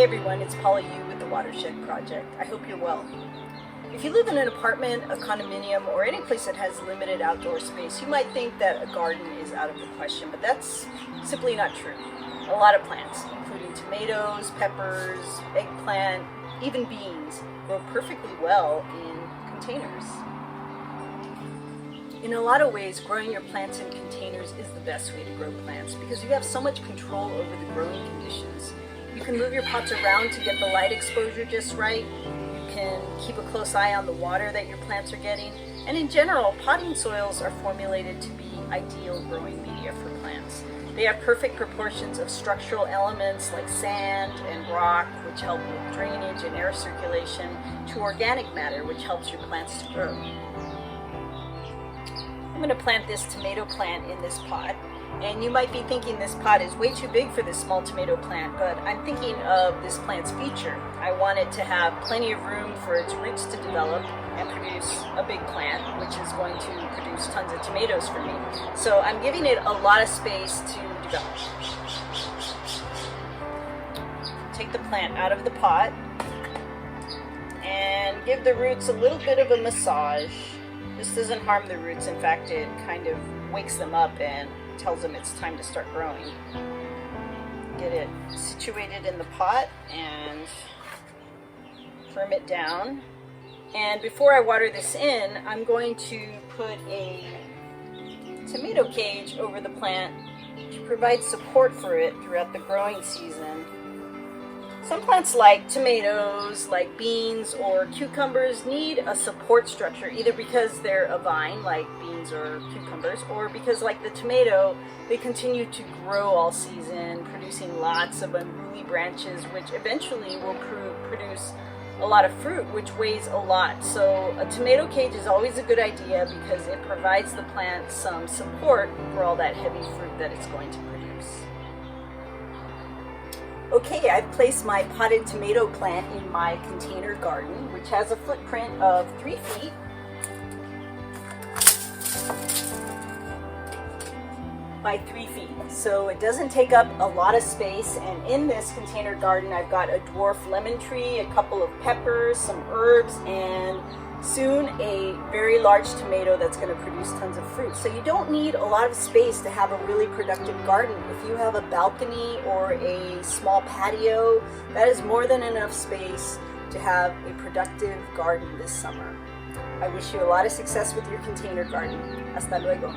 Hey everyone, it's Paula Yu with the Watershed Project. I hope you're well. If you live in an apartment, a condominium, or any place that has limited outdoor space, you might think that a garden is out of the question, but that's simply not true. A lot of plants, including tomatoes, peppers, eggplant, even beans, grow perfectly well in containers. In a lot of ways, growing your plants in containers is the best way to grow plants because you have so much control over the growing conditions. You can move your pots around to get the light exposure just right. You can keep a close eye on the water that your plants are getting. And in general, potting soils are formulated to be ideal growing media for plants. They have perfect proportions of structural elements like sand and rock, which help with drainage and air circulation, to organic matter, which helps your plants to grow. I'm going to plant this tomato plant in this pot, and you might be thinking this pot is way too big for this small tomato plant, but I'm thinking of this plant's feature. I want it to have plenty of room for its roots to develop and produce a big plant, which is going to produce tons of tomatoes for me. So I'm giving it a lot of space to develop. Take the plant out of the pot and give the roots a little bit of a massage. This doesn't harm the roots. In fact, it kind of wakes them up and tells them it's time to start growing. Get it situated in the pot and firm it down. And before I water this in, I'm going to put a tomato cage over the plant to provide support for it throughout the growing season. Some plants like tomatoes, like beans or cucumbers need a support structure, either because they're a vine like beans or cucumbers, or because like the tomato, they continue to grow all season, producing lots of unruly branches, which eventually will produce a lot of fruit, which weighs a lot. So a tomato cage is always a good idea because it provides the plant some support for all that heavy fruit that it's going to produce. Okay, I've placed my potted tomato plant in my container garden, which has a footprint of 3 feet by 3 feet. So it doesn't take up a lot of space, and in this container garden I've got a dwarf lemon tree, a couple of peppers, some herbs, and soon a very large tomato that's going to produce tons of fruit. So you don't need a lot of space to have a really productive garden. If you have a balcony or a small patio, that is more than enough space to have a productive garden this summer. I wish you a lot of success with your container garden. Hasta luego.